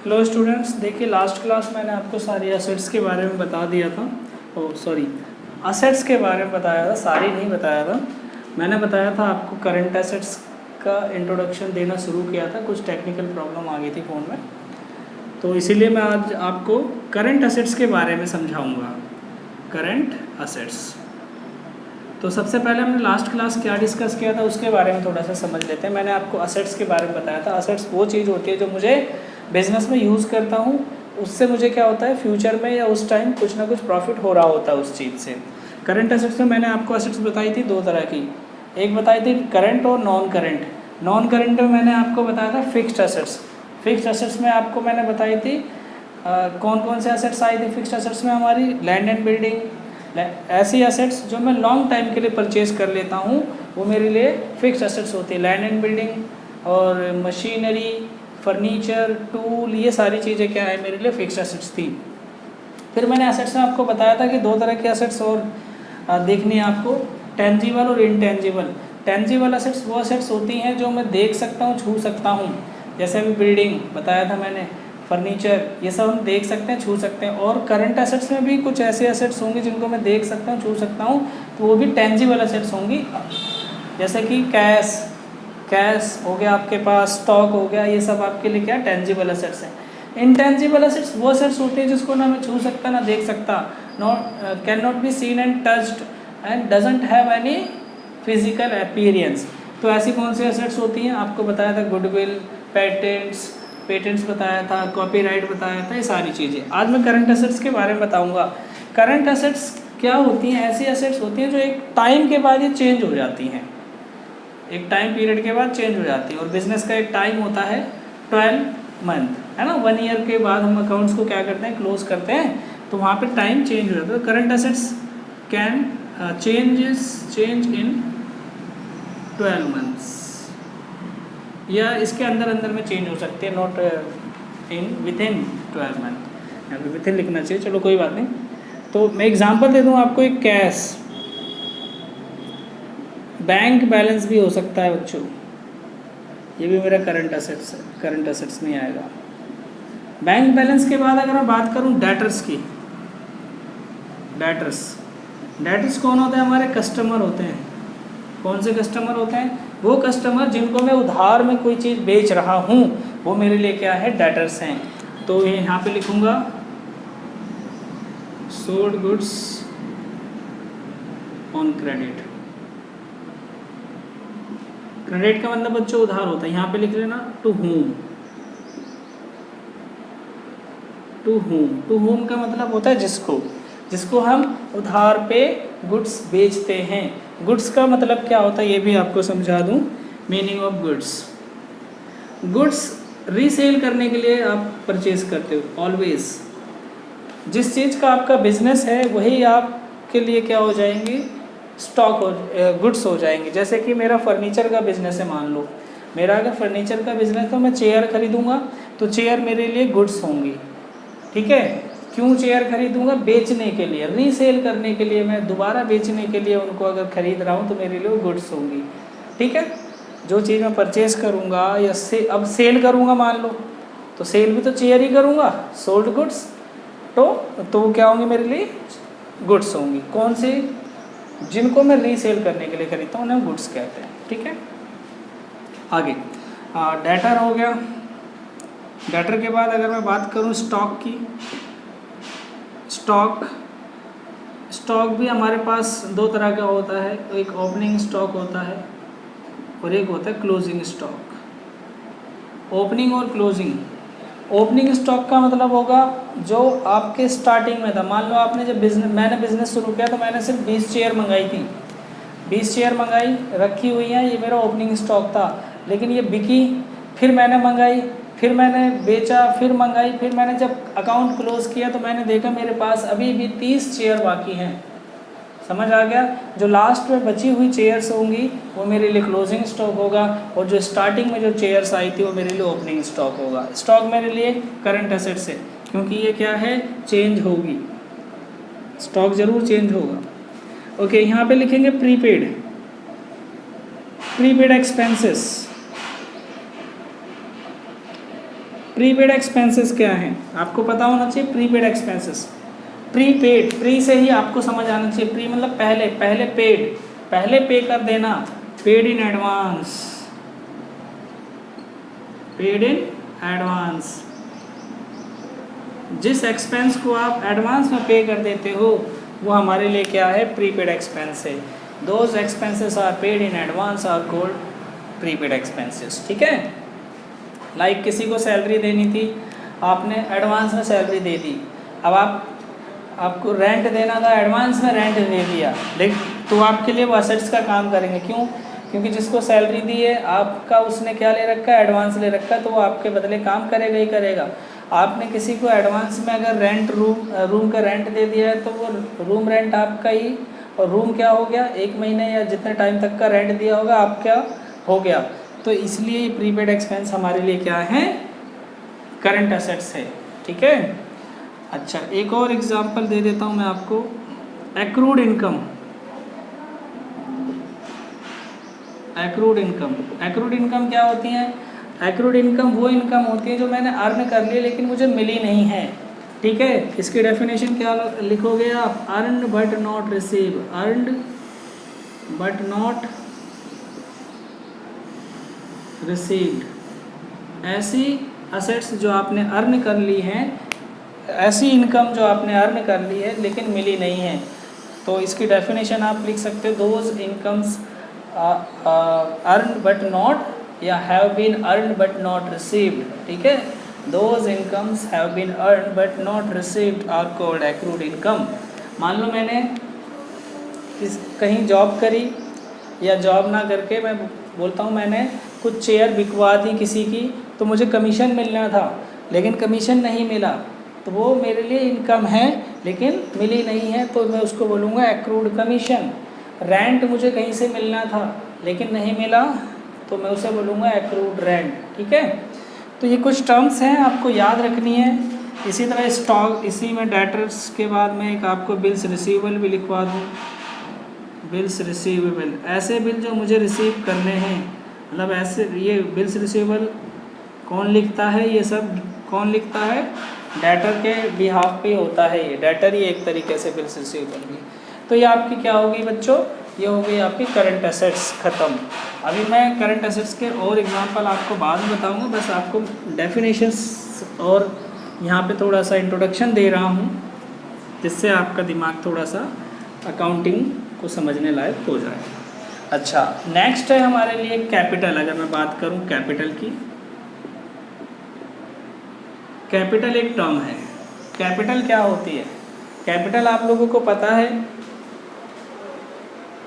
Hello students, देखिए last class मैंने आपको सारी एसेट्स के बारे में बता दिया था। असेट्स के बारे में बताया था, सारी नहीं बताया था। मैंने बताया था आपको करंट एसेट्स का इंट्रोडक्शन देना शुरू किया था, कुछ टेक्निकल प्रॉब्लम आ गई थी फ़ोन में, तो इसीलिए मैं आज आपको करंट एसेट्स के बारे में समझाऊंगा। करंट एसेट्स, तो सबसे पहले हमने लास्ट क्लास क्या डिस्कस किया था उसके बारे में थोड़ा सा समझ लेते हैं। मैंने आपको असेट्स के बारे में बताया था। असेट्स वो चीज़ होती है जो मुझे बिजनेस में यूज़ करता हूँ, उससे मुझे क्या होता है फ्यूचर में या उस टाइम कुछ ना कुछ प्रॉफिट हो रहा होता है उस चीज़ से। करंट एसेट्स में मैंने आपको असेट्स बताई थी दो तरह की, एक बताई थी करंट और नॉन करंट। नॉन करंट में मैंने आपको बताया था फिक्स्ड एसेट्स। फिक्स्ड एसेट्स में आपको मैंने बताई थी कौन कौन से एसेट्स आई थी फिक्स्ड एसेट्स में हमारी, लैंड एंड बिल्डिंग। ऐसी एसेट्स जो मैं लॉन्ग टाइम के लिए परचेज कर लेता हूँ वो मेरे लिए फिक्स्ड एसेट्स होती है। लैंड एंड बिल्डिंग और मशीनरी, फर्नीचर, टूल, ये सारी चीज़ें क्या है मेरे लिए फिक्स्ड एसेट्स थी। फिर मैंने एसेट्स में आपको बताया था कि दो तरह के एसेट्स और देखनी है आपको, टेंजिबल और इनटेंजिबल। टेंजिबल एसेट्स वो एसेट्स होती हैं जो मैं देख सकता हूँ, छू सकता हूँ, जैसे अभी बिल्डिंग बताया था मैंने, फर्नीचर, ये सब हम देख सकते हैं, छू सकते हैं। और करंट एसेट्स में भी कुछ ऐसे एसेट्स होंगे जिनको मैं देख सकता हूँ, छू सकता हूँ, तो वो भी टेंजिबल एसेट्स होंगी, जैसे कि कैश हो गया आपके पास, स्टॉक हो गया, ये सब आपके लिए क्या टेंजिबल एसेट्स हैं। इनटेंजिबल एसेट्स वो एसेट्स होते हैं जिसको ना मैं छू सकता ना देख सकता, not can not be seen and touched and doesn't have any physical appearance. तो ऐसी कौन सी एसेट्स होती हैं आपको बताया था, गुडविल, पेटेंट्स बताया था, कॉपीराइट बताया था, ये सारी चीज़ें। आज मैं करंट एसेट्स के बारे में बताऊंगा। करंट एसेट्स क्या होती हैं, ऐसी एसेट्स होती हैं जो एक टाइम के बाद ये चेंज हो जाती हैं, एक टाइम पीरियड के बाद चेंज हो जाती है। और बिजनेस का एक टाइम होता है 12 मंथ, है ना। 1 ईयर के बाद हम अकाउंट्स को क्या करते हैं, क्लोज करते हैं, तो वहाँ पे टाइम चेंज हो जाता है। Current assets can change in 12 months, या इसके अंदर अंदर में चेंज हो सकती है, नॉट विद इन 12 मंथ। यहाँ पे विद इन लिखना चाहिए, चलो कोई बात नहीं। तो मैं एग्जांपल दे दूँ आपको, एक कैश, बैंक बैलेंस भी हो सकता है बच्चों, ये भी मेरा करंट एसेट्स है, करंट एसेट्स में आएगा। बैंक बैलेंस के बाद अगर मैं बात करूं डेटर्स की, डेटर्स कौन होते हैं, हमारे कस्टमर होते हैं। कौन से कस्टमर होते हैं, वो कस्टमर जिनको मैं उधार में कोई चीज़ बेच रहा हूं, वो मेरे लिए क्या है, डेटर्स हैं। तो ये यहाँ पे लिखूंगा sold goods on credit. Credit का मतलब बच्चों उधार होता है, यहाँ पे लिख लेना टू होम। टू होम का मतलब होता है जिसको हम उधार पे गुड्स बेचते हैं। गुड्स का मतलब क्या होता है ये भी आपको समझा दूं, मीनिंग ऑफ गुड्स रीसेल करने के लिए आप परचेज करते हो। ऑलवेज जिस चीज़ का आपका बिजनेस है वही आपके लिए क्या हो जाएंगी, गुड्स हो जाएंगे। जैसे कि मेरा फर्नीचर का बिजनेस है, मान लो मेरा अगर फर्नीचर का बिजनेस, तो मैं चेयर खरीदूंगा तो चेयर मेरे लिए गुड्स होंगी, ठीक है। क्यों चेयर खरीदूंगा, बेचने के लिए, रीसेल करने के लिए, मैं दोबारा बेचने के लिए उनको अगर खरीद रहा हूँ तो मेरे लिए गुड्स होंगी, ठीक है। जो चीज़ मैं परचेज करूँगा या अब सेल करूँगा मान लो, तो सेल भी तो चेयर ही करूँगा, सोल्ड गुड्स, तो वो क्या होंगी, मेरे लिए गुड्स होंगी। कौन सी, जिनको मैं रीसेल करने के लिए खरीदता हूँ उन्हें गुड्स कहते हैं, ठीक है। आगे डेटर हो गया। डेटर के बाद अगर मैं बात करूँ स्टॉक की, स्टॉक भी हमारे पास दो तरह का होता है, एक ओपनिंग स्टॉक होता है और एक होता है क्लोजिंग स्टॉक। ओपनिंग और क्लोजिंग, ओपनिंग स्टॉक का मतलब होगा जो आपके स्टार्टिंग में था। मान लो आपने जब मैंने बिज़नेस शुरू किया तो मैंने सिर्फ 20 चेयर मंगाई थी, 20 चेयर मंगाई, रखी हुई हैं, ये मेरा ओपनिंग स्टॉक था। लेकिन ये बिकी, फिर मैंने मंगाई, फिर मैंने बेचा, फिर मंगाई, फिर मैंने जब अकाउंट क्लोज किया तो मैंने देखा मेरे पास अभी भी 30 चेयर बाकी हैं। समझ आ गया। जो लास्ट में बची हुई चेयर्स होंगी वो मेरे लिए क्लोजिंग स्टॉक होगा, और जो स्टार्टिंग में जो चेयर्स आई थी वो मेरे लिए ओपनिंग स्टॉक होगा। स्टॉक मेरे लिए करंट एसेट्स है, क्योंकि ये क्या है, चेंज होगी, स्टॉक जरूर चेंज होगा। ओके, यहाँ पे लिखेंगे प्रीपेड एक्सपेंसेस। प्रीपेड एक्सपेंसेस क्या हैं आपको पता होना चाहिए। प्रीपेड एक्सपेंसेस, प्रीपेड, प्री से ही आपको समझ आना चाहिए। प्री मतलब पहले, पहले पेड, पहले पे कर देना, paid in advance, paid in advance. जिस एक्सपेंस को आप एडवांस में पे कर देते हो वो हमारे लिए क्या है, प्रीपेड एक्सपेंस है। Those expenses are paid in advance are called prepaid expenses. ठीक है, लाइक किसी को सैलरी देनी थी, आपने एडवांस में सैलरी दे दी, अब आपको रेंट देना था, एडवांस में रेंट दे दिया, लेकिन तो आपके लिए वो असेट्स का काम करेंगे। क्यों? क्योंकि जिसको सैलरी दी है आपका, उसने क्या ले रखा है, एडवांस ले रखा है, तो वो आपके बदले काम करेगा ही करेगा। आपने किसी को एडवांस में अगर रेंट, रूम का रेंट दे दिया है तो वो रूम रेंट आपका ही, और रूम क्या हो गया, 1 महीने या जितने टाइम तक का रेंट दिया होगा आपका हो गया। तो इसलिए प्रीपेड एक्सपेंस हमारे लिए क्या है, करंट एसेट्स है। ठीक है, अच्छा एक और एग्जांपल दे देता हूँ मैं आपको, accrued income. Accrued income, accrued income क्या होती है? एक्रूड इनकम वो इनकम होती है जो मैंने अर्न कर ली लेकिन मुझे मिली नहीं है। ठीक है, इसकी डेफिनेशन क्या लिखोगे आप, earned but not receive, earned but not received. ऐसी असेट्स जो आपने अर्न कर ली हैं, ऐसी इनकम जो आपने अर्न कर ली है लेकिन मिली नहीं है, तो इसकी डेफिनेशन आप लिख सकते हो, those incomes earn but not, या have been earn but not received. ठीक है, those incomes have been earn but not received are called accrued income. मान लो मैंने कहीं जॉब करी, या जॉब ना करके मैं बोलता हूँ मैंने कुछ चेयर बिकवा दी किसी की, तो मुझे कमीशन मिलना था लेकिन कमीशन नहीं मिला, तो वो मेरे लिए इनकम है लेकिन मिली नहीं है, तो मैं उसको बोलूँगा एक्रूड कमीशन। रेंट मुझे कहीं से मिलना था लेकिन नहीं मिला, तो मैं उसे बोलूँगा एक्रूड रेंट। ठीक है, तो ये कुछ टर्म्स हैं आपको याद रखनी है। इसी तरह स्टॉक, इसी में डेटर्स के बाद में एक आपको बिल्स रिसीवेबल भी लिखवा दूँ, बिल्स रिसीवेबल, ऐसे बिल जो मुझे रिसीव करने हैं, मतलब ऐसे, ये बिल्स रिसीवेबल कौन लिखता है, ये सब कौन लिखता है, डेटर के बिहाफ पे होता है, ये डेटर ही एक तरीके से बिल्स रिसीवेबल भी। तो ये आपकी क्या होगी बच्चों, ये हो गई आपकी करंट एसेट्स ख़त्म। अभी मैं करंट एसेट्स के और एग्जांपल आपको बाद में बताऊंगा, बस आपको डेफिनेशंस और यहाँ पे थोड़ा सा इंट्रोडक्शन दे रहा हूँ जिससे आपका दिमाग थोड़ा सा अकाउंटिंग को समझने लायक हो जाए। अच्छा, नेक्स्ट है हमारे लिए कैपिटल। अगर मैं बात करूँ कैपिटल की, कैपिटल एक टर्म है। कैपिटल क्या होती है? कैपिटल आप लोगों को पता है,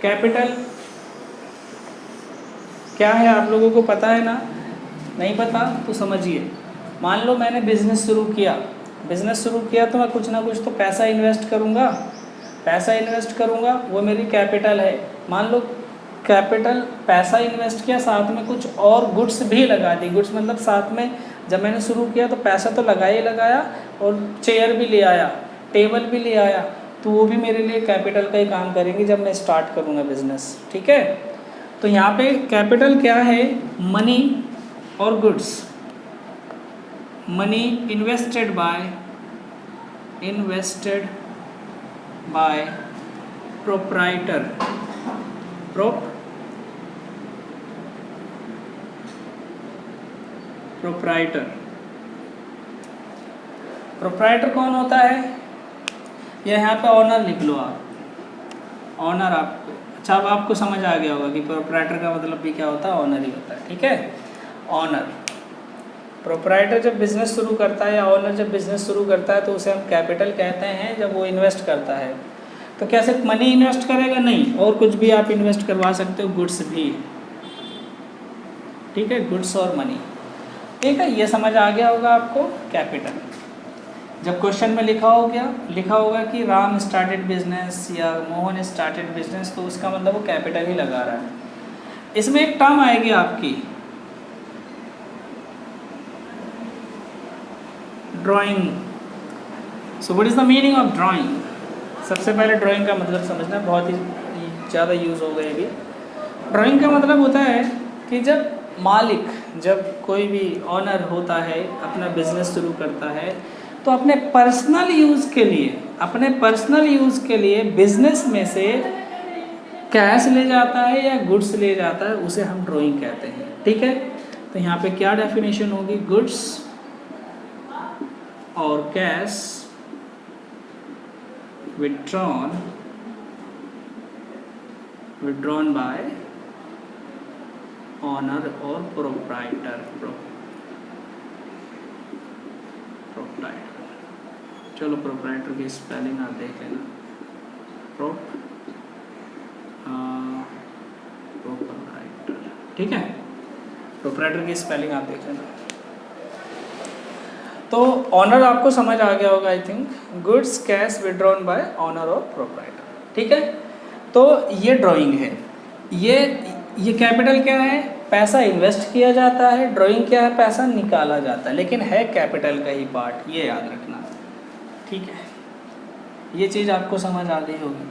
कैपिटल क्या है आप लोगों को पता है ना? नहीं पता तो समझिए। मान लो मैंने बिज़नेस शुरू किया, बिज़नेस शुरू किया तो मैं कुछ ना कुछ तो पैसा इन्वेस्ट करूँगा, पैसा इन्वेस्ट करूँगा, वो मेरी कैपिटल है। मान लो कैपिटल, पैसा इन्वेस्ट किया, साथ में कुछ और गुड्स भी लगा दी। गुड्स मतलब साथ में, जब मैंने शुरू किया तो पैसा तो लगाया ही लगाया, और चेयर भी ले आया, टेबल भी ले आया, तो वो भी मेरे लिए कैपिटल का ही काम करेंगे जब मैं स्टार्ट करूँगा बिज़नेस। ठीक है, तो यहाँ पे कैपिटल क्या है? मनी और goods. Money invested bye proprietor, proprietor कौन होता है? ये यहाँ पे ऑनर लिख लो आप, ऑनर। आपको अच्छा, अब आपको समझ आ गया होगा कि प्रोप्राइटर का मतलब भी क्या होता है, ऑनर ही होता है। ठीक है, ऑनर। प्रोप्राइटर जब बिज़नेस शुरू करता है, या ऑनर जब बिज़नेस शुरू करता है, तो उसे हम कैपिटल कहते हैं जब वो इन्वेस्ट करता है। तो क्या सिर्फ मनी इन्वेस्ट करेगा? नहीं, और कुछ भी आप इन्वेस्ट करवा सकते हो, गुड्स भी। ठीक है, गुड्स और मनी। ठीक है, ये समझ आ गया होगा आपको कैपिटल। जब क्वेश्चन में लिखा होगा कि राम स्टार्टेड बिजनेस या मोहन स्टार्टेड बिजनेस, तो उसका मतलब वो कैपिटल ही लगा रहा है। इसमें एक टर्म आएगी आपकी, drawing. So what is the meaning of drawing? सबसे पहले ड्राइंग का मतलब समझना, बहुत ही ज़्यादा यूज़ हो गए अभी। ड्राइंग का मतलब होता है कि जब मालिक, जब कोई भी ऑनर होता है अपना बिजनेस शुरू करता है तो अपने पर्सनल यूज़ के लिए बिजनेस में से कैश ले जाता है या गुड्स ले जाता है, उसे हम ड्राइंग कहते हैं। ठीक है, तो यहाँ पे क्या डेफिनेशन होगी, गुड्स और कैश विड्रॉन बाय ऑनर और प्रोप्राइटर। चलो प्रोप्राइटर की स्पेलिंग आप देख लेना, प्रोप्राइटर। ठीक है, प्रोप्राइटर की स्पेलिंग आप देख लेना। तो ऑनर आपको समझ आ गया होगा I think, goods cash withdrawn bye honour और प्रोप्राइटर। ठीक है, तो ये ड्राइंग है। ये कैपिटल क्या है, पैसा इन्वेस्ट किया जाता है, ड्राइंग क्या है, पैसा निकाला जाता है, लेकिन है कैपिटल का ही पार्ट, ये याद रखना। ठीक है, ये चीज़ आपको समझ आ गई होगी।